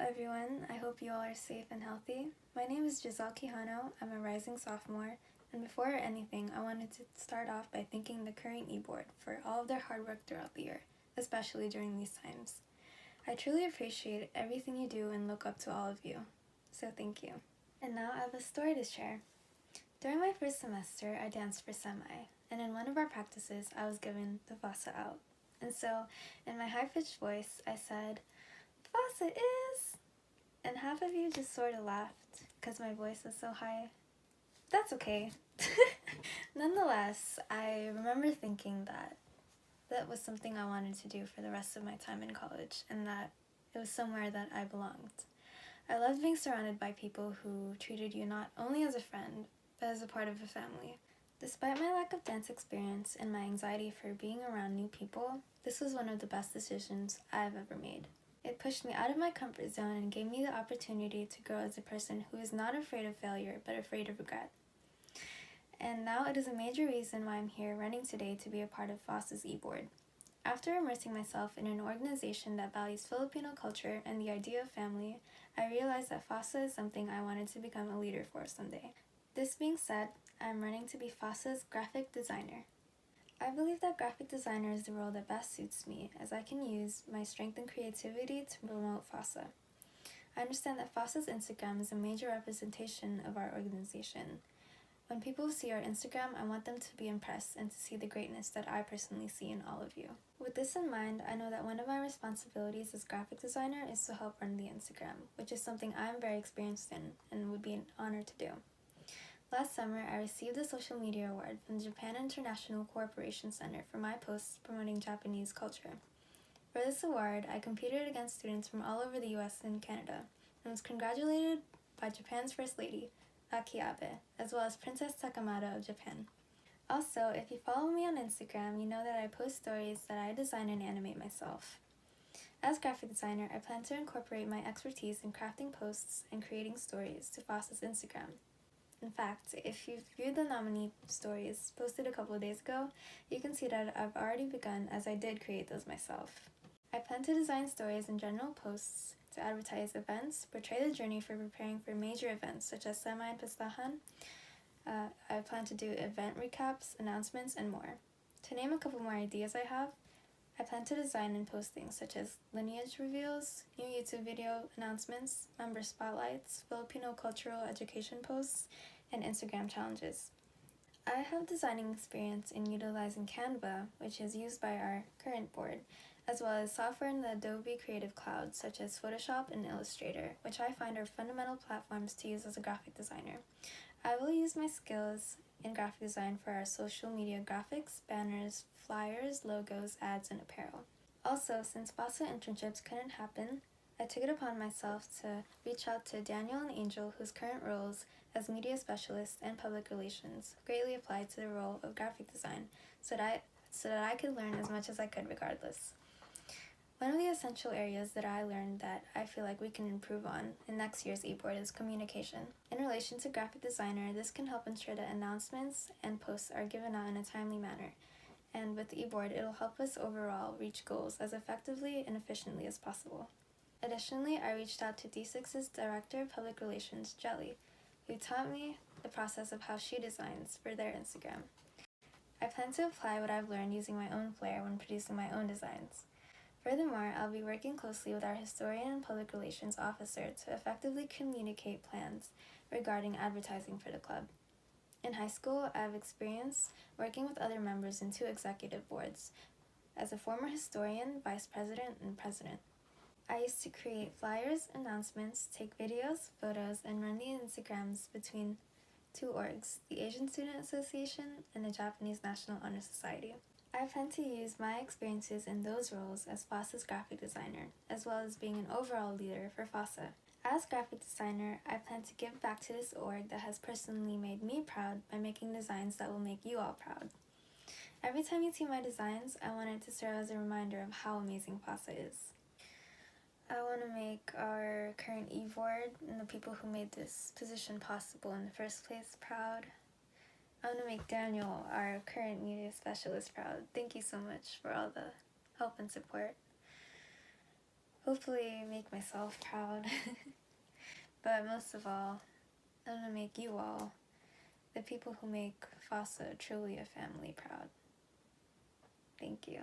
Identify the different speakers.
Speaker 1: everyone, I hope you all are safe and healthy. My name is Joselle Quijano, I'm a rising sophomore, and before anything, I wanted to start off by thanking the current e-board for all of their hard work throughout the year, especially during these times. I truly appreciate everything you do and look up to all of you, so thank you. And now I have a story to share. During my first semester, I danced for semi, and in one of our practices, I was given the FASA out. And so, in my high-pitched voice, I said, "FASA is," and half of you just sort of laughed because my voice was so high. That's okay. Nonetheless, I remember thinking that was something I wanted to do for the rest of my time in college, and that it was somewhere that I belonged. I loved being surrounded by people who treated you not only as a friend, but as a part of a family. Despite my lack of dance experience and my anxiety for being around new people, this was one of the best decisions I've ever made. It pushed me out of my comfort zone and gave me the opportunity to grow as a person who is not afraid of failure, but afraid of regret. And now it is a major reason why I'm here running today to be a part of FASA's e-board. After immersing myself in an organization that values Filipino culture and the idea of family, I realized that FASA is something I wanted to become a leader for someday. This being said, I'm running to be FASA's graphic designer. I believe that graphic designer is the role that best suits me, as I can use my strength and creativity to promote FASA. I understand that FASA's Instagram is a major representation of our organization. When people see our Instagram, I want them to be impressed and to see the greatness that I personally see in all of you. With this in mind, I know that one of my responsibilities as graphic designer is to help run the Instagram, which is something I'm very experienced in and would be an honor to do. Last summer, I received a social media award from the Japan International Cooperation Center for my posts promoting Japanese culture. For this award, I competed against students from all over the US and Canada, and was congratulated by Japan's First Lady, Aki Abe, as well as Princess Takamada of Japan. Also, if you follow me on Instagram, you know that I post stories that I design and animate myself. As graphic designer, I plan to incorporate my expertise in crafting posts and creating stories to FASA's Instagram. In fact, if you've viewed the Nominee stories posted a couple of days ago, you can see that I've already begun, as I did create those myself. I plan to design stories and general posts to advertise events, portray the journey for preparing for major events such as Semi and Pistahan. I plan to do event recaps, announcements, and more. To name a couple more ideas I plan to design and post things such as lineage reveals, new YouTube video announcements, member spotlights, Filipino cultural education posts, and Instagram challenges. I have designing experience in utilizing Canva, which is used by our current board, as well as software in the Adobe Creative Cloud such as Photoshop and Illustrator, which I find are fundamental platforms to use as a graphic designer. I will use my skills in graphic design for our social media graphics, banners, flyers, logos, ads, and apparel. Also, since FASA internships couldn't happen, I took it upon myself to reach out to Daniel and Angel, whose current roles as media specialists and public relations greatly applied to the role of graphic design, so that I could learn as much as I could regardless. One of the essential areas that I learned that I feel like we can improve on in next year's e-board is communication. In relation to graphic designer, this can help ensure that announcements and posts are given out in a timely manner. And with the e-board, it'll help us overall reach goals as effectively and efficiently as possible. Additionally, I reached out to D6's Director of Public Relations, Jelly, who taught me the process of how she designs for their Instagram. I plan to apply what I've learned using my own flair when producing my own designs. Furthermore, I'll be working closely with our historian and public relations officer to effectively communicate plans regarding advertising for the club. In high school, I have experience working with other members in 2 executive boards as a former historian, vice president, and president. I used to create flyers, announcements, take videos, photos, and run the Instagrams between 2 orgs, the Asian Student Association and the Japanese National Honor Society. I plan to use my experiences in those roles as FASA's graphic designer, as well as being an overall leader for FASA. As graphic designer, I plan to give back to this org that has personally made me proud by making designs that will make you all proud. Every time you see my designs, I want it to serve as a reminder of how amazing FASA is. I want to make our current e-board and the people who made this position possible in the first place proud. I want to make Daniel, our current media specialist, proud. Thank you so much for all the help and support. hopefully make myself proud. But most of all, I want to make you all, the people who make FASA truly a family, proud. Thank you.